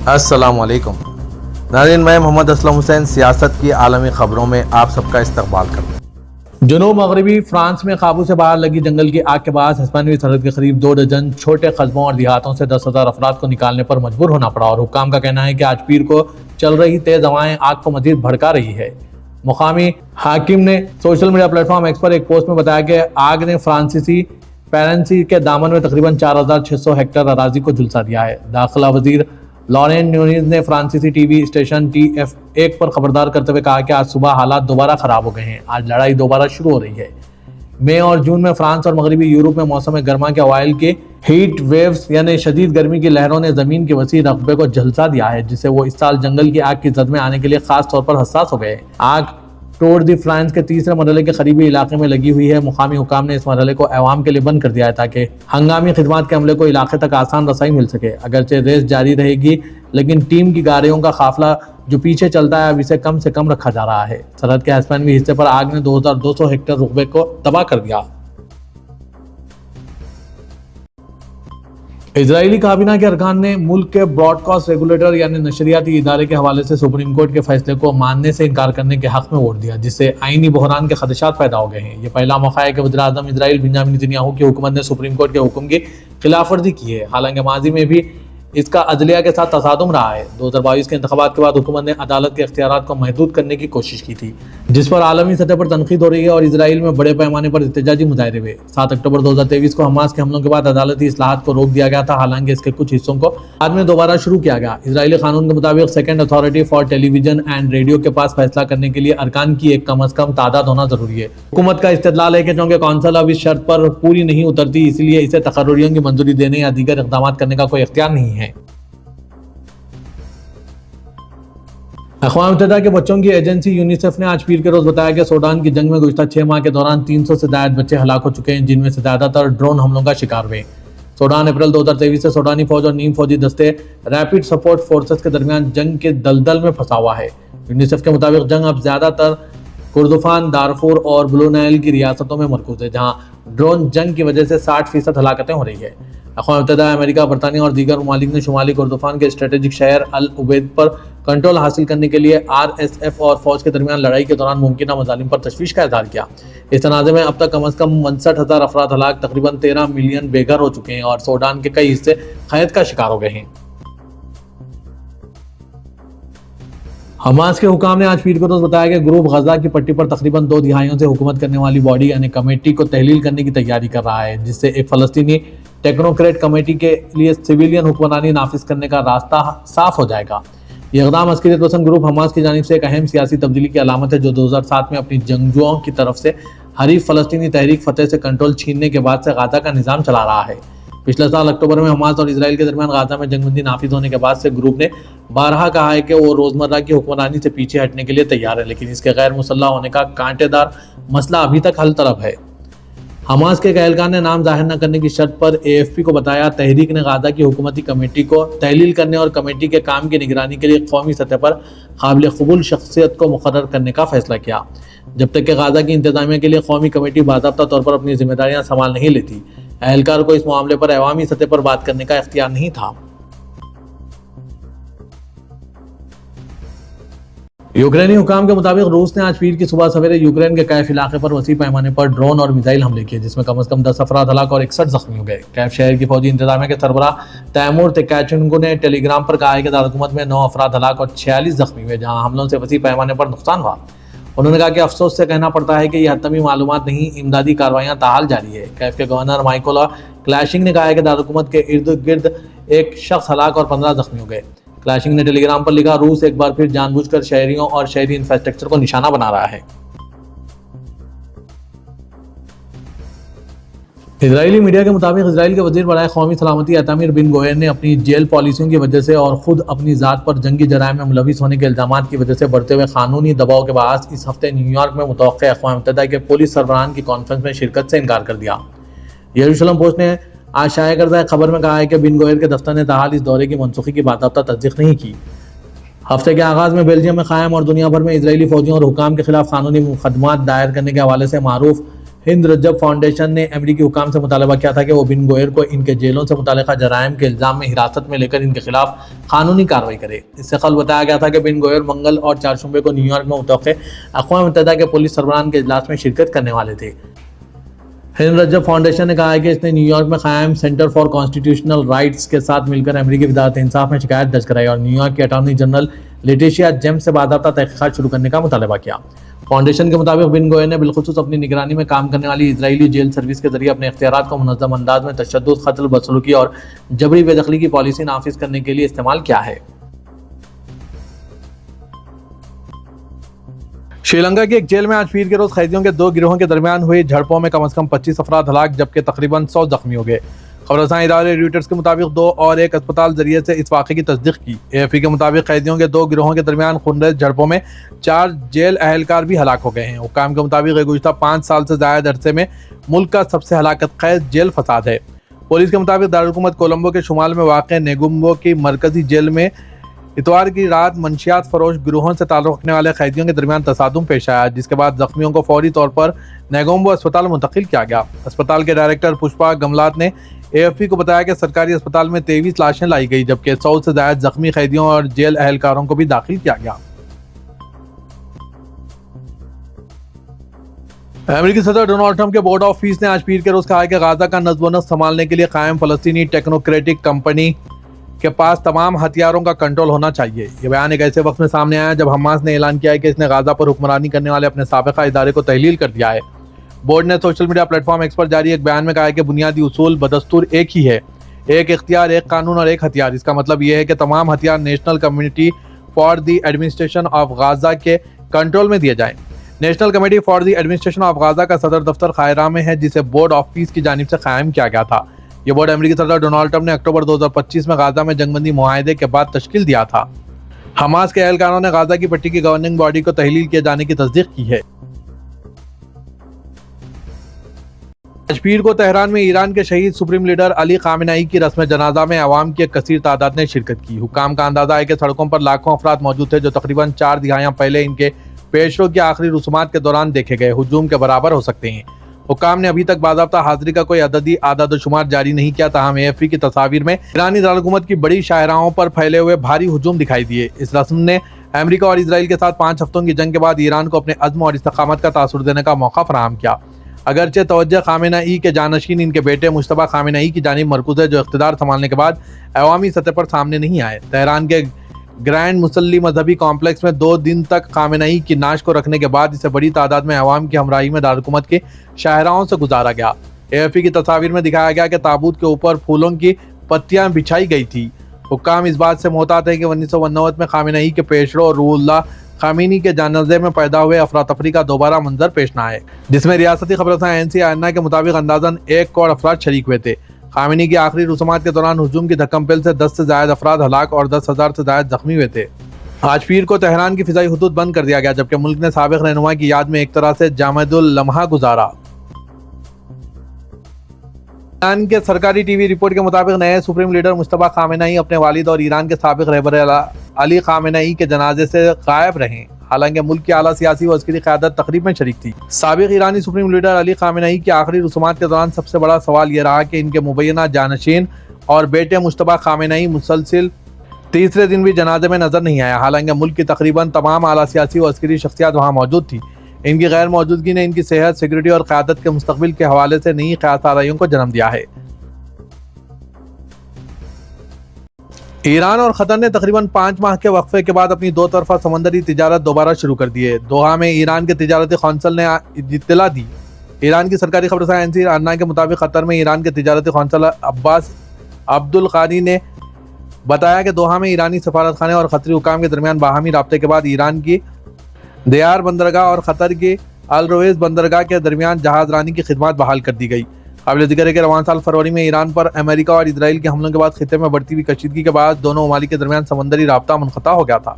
السلام علیکم ناظرین، میں محمد اسلم حسین سیاست کی عالمی خبروں میں آپ سب کا استقبال کرتا ہوں۔ جنوب مغربی فرانس میں قابو سے باہر لگی جنگل کی آگ کے باعث ہسپانوی سرحد کے قریب 2 ڈزن چھوٹے قصبوں اور دیہاتوں سے 10,000 افراد کو نکالنے پر مجبور ہونا پڑا، اور حکام کا کہنا ہے کہ آج پیر کو چل رہی تیز ہوائیں آگ کو مزید بھڑکا رہی ہے۔ مقامی حاکم نے social media platform X پر ایک پوسٹ میں بتایا کہ آگ نے فرانسیسی پیرنسی کے دامن میں تقریباً 4,600 ہیکٹر اراضی کو جھلسا دیا ہے۔ داخلہ وزیر لارین نیونیز نے فرانسیسی ٹی وی اسٹیشن TF1 پر خبردار کرتے ہوئے کہا کہ آج صبح حالات دوبارہ خراب ہو گئے ہیں، آج لڑائی دوبارہ شروع ہو رہی ہے۔ مئی اور جون میں فرانس اور مغربی یورپ میں موسم گرما کے اوائل کے ہیٹ ویوز یعنی شدید گرمی کی لہروں نے زمین کے وسیع رقبے کو جھلسا دیا ہے، جس سے وہ اس سال جنگل کی آگ کی زد میں آنے کے لیے خاص طور پر حساس ہو گئے ہیں۔ آگ ٹور دی فرانس کے تیسرے مرحلے کے قریبی علاقے میں لگی ہوئی ہے۔ مقامی حکام نے اس مرحلے کو عوام کے لیے بند کر دیا ہے تاکہ ہنگامی خدمات کے عملے کو علاقے تک آسان رسائی مل سکے۔ اگرچہ ریس جاری رہے گی، لیکن ٹیم کی گاڑیوں کا قافلہ جو پیچھے چلتا ہے اب اسے کم سے کم رکھا جا رہا ہے۔ سرحد کے ہسپانوی حصے پر آگ نے 2,200 ہیکٹر رقبے کو تباہ کر دیا۔ اسرائیلی کابینہ کے ارکان نے ملک کے براڈ کاسٹ ریگولیٹر یعنی نشریاتی ادارے کے حوالے سے سپریم کورٹ کے فیصلے کو ماننے سے انکار کرنے کے حق میں ووٹ دیا، جس سے آئینی بحران کے خدشات پیدا ہو گئے ہیں۔ یہ پہلا موقع ہے کہ وزیر اعظم اسرائیل بنیامین نتنیاہو کی حکومت نے سپریم کورٹ کے حکم کی خلاف ورزی کی ہے، حالانکہ ماضی میں بھی اس کا عدلیہ کے ساتھ تصادم رہا ہے۔ 2022 کے انتخابات کے بعد حکومت نے عدالت کے اختیارات کو محدود کرنے کی کوشش کی تھی، جس پر عالمی سطح پر تنقید ہو رہی ہے اور اسرائیل میں بڑے پیمانے پر احتجاجی مظاہرے ہوئے۔ 7 اکتوبر 2023 کو حماس کے حملوں کے بعد عدالتی اصلاحات کو روک دیا گیا تھا، حالانکہ اس کے کچھ حصوں کو بعد میں دوبارہ شروع کیا گیا۔ اسرائیلی قانون کے مطابق second authority for television and radio کے پاس فیصلہ کرنے کے لیے ارکان کی ایک کم از کم تعداد ہونا ضروری ہے۔ حکومت کا استدلال ہے کہ چونکہ کونسل اب اس شرط پر پوری نہیں اترتی، اس لیے اسے تقرریوں کی منظوری دینے یا دیگر اقدامات کرنے کا کوئی اختیار نہیں ہے۔ اقوام متحدہ کے بچوں کی ایجنسی یونیسیف نے آج پیر کے روز بتایا کہ سوڈان کی جنگ میں گزشتہ 6 ماہ کے دوران 300 سے زائد بچے ہلاک ہو چکے ہیں، جن میں سے زیادہ تر ڈرون حملوں کا شکار ہوئے۔ سوڈان اپریل 2023 سے سوڈانی فوج اور نیم فوجی دستے ریپڈ سپورٹ فورسز کے درمیان جنگ کے دلدل میں پھنسا ہوا ہے۔ یونیسیف کے مطابق جنگ اب زیادہ تر کردفان، دارفور اور بلو نائل کی ریاستوں میں مرکوز ہے، جہاں ڈرون جنگ کی وجہ سے 60% ہلاکتیں ہو رہی ہے۔ اقوام متحدہ، امریکہ، برطانیہ اور دیگر ممالک نے شمالی کردفان کے اسٹریٹجک شہر العبید پر کنٹرول حاصل کرنے کے لیے RSF اور فوج کے درمیان لڑائی کے دوران ممکنہ مظالم پر تشویش کا اظہار کیا۔ اس تنازع میں اب تک کم از کم 69,000 افراد ہلاک، تقریباً 13 ملین بے گھر ہو چکے ہیں اور سوڈان کے کئی حصے قحط کا شکار ہو گئے ہیں۔ حماس کے حکام نے آج پیر کو روز بتایا کہ گروپ غزہ کی پٹی پر تقریباً 2 دہائیوں سے حکومت کرنے والی باڈی یعنی کمیٹی کو تحلیل کرنے کی تیاری کر رہا ہے، جس سے ایک فلسطینی ٹیکنوکریٹ کمیٹی کے لیے سویلین حکمرانی نافذ کرنے کا راستہ صاف ہو جائے گا۔ یہ اقدام عسکریت پسند گروپ حماس کی جانب سے ایک اہم سیاسی تبدیلی کی علامت ہے، جو 2007 میں اپنی جنگجوؤں کی طرف سے حریف فلسطینی تحریک فتح سے کنٹرول چھیننے کے بعد سے غزہ کا نظام چلا رہا ہے۔ پچھلے سال اکتوبر میں حماس اور اسرائیل کے درمیان غزہ میں جنگ بندی نافذ ہونے کے بعد سے گروپ نے بارہا کہا ہے کہ وہ روزمرہ کی حکمرانی سے پیچھے ہٹنے کے لیے تیار ہے، لیکن اس کے غیر مسلح ہونے کا کانٹے دار مسئلہ ابھی تک حل طلب ہے۔ حماس کے ایک اہلکار نے نام ظاہر نہ کرنے کی شرط پر AFP کو بتایا، تحریک نے غزہ کی حکومتی کمیٹی کو تحلیل کرنے اور کمیٹی کے کام کی نگرانی کے لیے قومی سطح پر قابل قبول شخصیت کو مقرر کرنے کا فیصلہ کیا۔ جب تک کہ غزہ کی انتظامیہ کے لیے قومی کمیٹی باضابطہ طور پر اپنی ذمہ داریاں سنبھال نہیں لیتی، اہلکار کو اس معاملے پر عوامی سطح پر بات کرنے کا اختیار نہیں تھا۔ یوکرینی حکام کے مطابق روس نے آج پیر کی صبح سویرے یوکرین کے کیف علاقے پر وسیع پیمانے پر ڈرون اور میزائل حملے کیے، جس میں کم از کم 10 افراد ہلاک اور 61 زخمی ہو گئے۔ کیف شہر کی فوجی انتظامیہ کے سربراہ تیمور تکاچنکو نے ٹیلی گرام پر کہا ہے کہ دارالحکومت میں 9 افراد ہلاک اور 46 زخمی ہوئے، جہاں حملوں سے وسیع پیمانے پر نقصان ہوا۔ انہوں نے کہا کہ افسوس سے کہنا پڑتا ہے کہ یہ حتمی معلومات نہیں، امدادی کارروائیاں تاحال جاری ہے۔ کیف کے گورنر مائکولا کلاشنگ نے کہا ہے کہ دارالحکومت کے ارد گرد ایک شخص ہلاک اور 15 زخمی ہو گئے۔ کلاشنگ نے ٹیلی گرام پر لکھا، روس ایک بار پھر جان بوجھ کر شہریوں اور شہری انفراسٹرکچر کو نشانہ بنا رہا ہے۔ اسرائیلی میڈیا کے مطابق اسرائیل کے وزیر برائے قومی سلامتی ایتامر بن گویر نے اپنی جیل پالیسیوں کی وجہ سے اور خود اپنی ذات پر جنگی جرائم میں ملوث ہونے کے الزامات کی وجہ سے بڑھتے ہوئے قانونی دباؤ کے باعث اس ہفتے نیو یارک میں متوقع اقوام متحدہ کے پولیس سربراہان کی کانفرنس میں شرکت سے انکار کر دیا۔ یروشلم پوسٹ نے آج شائع کردہ خبر میں کہا ہے کہ بن گویر کے دفتر نے تاحال اس دورے کی منسوخی کی باضابطہ تصدیق نہیں کی۔ ہفتے کے آغاز میں بیلجیم میں قائم اور دنیا بھر میں اسرائیلی فوجیوں اور حکام کے خلاف قانونی مقدمات دائر کرنے کے حوالے سے معروف हिंद रजब फाउंडेशन ने अमेरिकी हुकाम से मुतालबा किया था कि वो बिन गोयर को इनके जेलों से मुतालिका जराइम के इल्ज़ाम में हिरासत में लेकर इनके खिलाफ कानूनी कार्रवाई करे। इससे कल बताया गया था कि बिन गोयर मंगल और चारशंबे को न्यूयॉर्क में मुतवक्के अक़वाम मुत्तहिदा के पुलिस सरबराहान के इजलास में शिरकत करने वाले थे। हिंद रजब फाउंडेशन ने कहा है कि इसने न्यूयॉर्क में कायम सेंटर फॉर कॉन्स्टिट्यूशनल राइट्स के साथ मिलकर अमेरिकी वज़ारत इंसाफ में शिकायत दर्ज कराई और न्यूयॉर्क के अटॉर्नी जनरल लेटिशिया जेम्स से बाज़ाब्ता तहक़ीक़ात शुरू करने का मुतालबा किया। फाउंडेशन के मुताबिक बिन गोयर ने बिलखुसूस अपनी निगरानी में काम करने वाली इजरायली जेल सर्विस के जरिए अपने इख्तियारात को मुनज़्ज़म अंदाज में तशद्दुद, क़त्ल, बदसलूकी और जबरी बेदखली की पॉलिसी नाफिज करने के लिए इस्तेमाल किया है। श्रीलंका की एक जेल में आज पीर के रोज कैदियों के दो गिरोहों के दरमियान हुई झड़पों में कम से कम 25 अफराद हलाक जबकि तकरीबन 100 जख्मी हो गए। खबरसां इदारे रॉयटर्स के मुताबिक 2 और 1 अस्पताल जरिए से इस वाक़े की तस्दीक की। एएफपी के मुताबिक कैदियों के 2 गिरोहों के दरमियान खूनरेज़ झड़पों में 4 जेल अहलकार भी हलाक हो गए हैं। हुक्काम के मुताबिक गुज़श्ता 5 साल से ज़ायद अरसे में मुल्क का सबसे हलाकत ख़ैज़ जेल फसाद है। पुलिस के मुताबिक दारुल-हुकूमत कोलंबो के शुमाल में वाक़ नेगुम्बो की मरकजी जेल में इतवार की रात मंशियात फरोश गिरोहों से ताल्लुक़ रखने वाले कैदियों के दरमियान तसादुम पेश आया, जिसके बाद जख्मियों को फौरी तौर पर नेगोम्बो अस्पताल मुंतकिल किया गया। अस्पताल के डायरेक्टर पुष्पा गमलात ने एएफपी को बताया कि सरकारी अस्पताल में 23 लाशें लाई गई जबकि 100 से ज़ायद जख्मी कैदियों और जेल अहलकारों को भी दाखिल किया गया। अमेरिकी सदर डोनाल्ड ट्रंप के बोर्ड ऑफ पीस ने आज पीर के रोज कहा कि गाजा का नज़्म व नस्क संभालने के लिए कायम फलस्तीनी टेक्नोक्रेटिक कंपनी के पास तमाम हथियारों का कंट्रोल होना चाहिए। ये बयान एक ऐसे वक्त में सामने आया जब हमास ने ऐलान किया है कि इसने गाजा पर हुक्मरानी करने वाले अपने साबिका इदारे को तहलील कर दिया है। बोर्ड ने सोशल मीडिया प्लेटफॉर्म एक्स पर जारी एक बयान में कहा है कि बुनियादी उसूल बदस्तूर एक ही है, एक इख्तियार, एक कानून और एक हथियार। इसका मतलब यह है कि तमाम हथियार national committee for the administration of Gaza के कंट्रोल में दिए जाएं। National committee for the administration of Gaza का सदर दफ्तर कायरा में है, जिसे बोर्ड ऑफ पीस की जानिब से कायम किया गया था। ये बोर्ड अमेरिकी सदर डोनाल्ड ट्रंप ने अक्टूबर 2025 में गाजा में जंगबंदी मुआहदे के बाद तश्कील दिया था। हमास के एहलकारों ने गाजा की पट्टी की गवर्निंग बॉडी को तहलील किए जाने की तस्दीक की है। आज पीर को तेहरान में ईरान के शहीद सुप्रीम लीडर अली खामेनेई की रस्म जनाजा में अवाम की एक कसीर तादाद ने शिरकत की। हुक्काम का अंदाजा है कि सड़कों पर लाखों अफराद मौजूद थे जो तकरीबन 4 दिहाइयां पहले इनके पेशरों की आखिरी रसूमात के दौरान देखे गए हुजूम के बराबर हो सकते हैं। हुक्काम ने अभी तक बाज़ाब्ता हाजिरी का कोई अददी आदाद-ओ-शुमार जारी नहीं किया, ताहम एएफपी की तस्वीर में ईरानी दारुल-हुकूमत की बड़ी शाहराहों पर फैले हुए भारी हुजूम दिखाई दिए। इस रस्म ने अमेरिका और इजराइल के साथ 5 हफ्तों की जंग के बाद ईरान को अपने अज़्म और इस्तकामत का तासुर देने का मौका फराहम किया। अगरचे तवज्जो खामेनेई के जानशीन इनके बेटे मुश्तबा खामेनेई की जानिब मरकूज़ है, जो इख्तिदार संभालने के बाद अवामी सतह पर सामने नहीं आए। तेहरान के ग्रैंड मुसल्ली मजहबी कॉम्प्लेक्स में 2 दिन तक खामेनेई की नाश को रखने के बाद इसे बड़ी तादाद में अवाम की हमराही में दारुल-हुकूमत के शाहराहों से गुजारा गया। एएफपी की तस्वीर में दिखाया गया कि ताबूत के ऊपर फूलों की पत्तियां बिछाई गई थी। हुक्काम इस बात से मोहतात है कि 1999 में खामेनेई के पेशरो और रूहुल्लाह खामेनी के जनाजे में पैदा हुए अफरा-तफरी का दोबारा मंजर पेश न आए, जिसमें रियासती खबरसां एनसी आयना के मुताबिक अंदाजन 1 करोड़ अफराद शरीक हुए थे। खामेनी की आखिरी रसूमात के दौरान हुजूम की धक्कम-पेल से 10 से ज़ायद अफराद हलाक और 10,000 से ज़ायद जख्मी हुए थे। आज पीर को तेहरान की फिजाई हुदूद बंद कर दिया गया जबकि मुल्क ने साबिक रहनुमा की याद में एक तरह से जामदुल लम्हा गुजारा। ईरान के सरकारी टीवी रिपोर्ट के मुताबिक नए सुप्रीम लीडर मुश्तबा खामेनेई अपने वालिद और ईरान के साबिक रहबर अली खामेनेई के जनाजे से गायब रहे। हालांकि मुल्क की आला सियासी व अस्करी क़यादत तकरीब में शरीक थी। साबिक ईरानी सुप्रीम लीडर अली खामेनेई की आखिरी रसूमात के दौरान सबसे बड़ा सवाल यह रहा कि इनके मुबैना जानशीन और बेटे मुश्तबा खामेनेई मुसलसिल तीसरे दिन भी जनाजे में नजर नहीं आया। हालांकि मुल्क की तकरीबन तमाम आला सियासी व अस्करी शख्सियात वहाँ मौजूद थी। इनकी गैर मौजूदगी ने इनकी सेहत, सिक्योरिटी और क़यादत के मुस्तकबिल के हवाले से नई ख्याल को जन्म दिया है। ईरान और कतर ने तकरीबन 5 माह के वक्फे के बाद अपनी 2 तरफा समंदरी तिजारत दोबारा शुरू कर दी है। दोहा में ईरान के तिजारती कौंसल ने इत्तला दी। ईरान की सरकारी खबरसां एनसी आयना के मुताबिक कतर में ईरान के तिजारती कौंसल अब्बास अब्दुल क़ानी ने बताया कि दोहा में ईरानी सफारत खाने और कतरी हुकाम के दरमियान बाहमी राब्ते के बाद ईरान की दयार बंदरगाह और कतर की अल रोवेज बंदरगाह के दरमियान जहाज रानी की खिदमत बहाल कर दी गई। काबिल ज़िक्र है कि रवान साल फरवरी में ईरान पर अमेरिका और इजराइल के हमलों के बाद खित्ते में बढ़ती हुई कशीदगी के बाद दोनों ममालिक के दरमियान समंदरी राब्ता मुनक़ता हो गया था।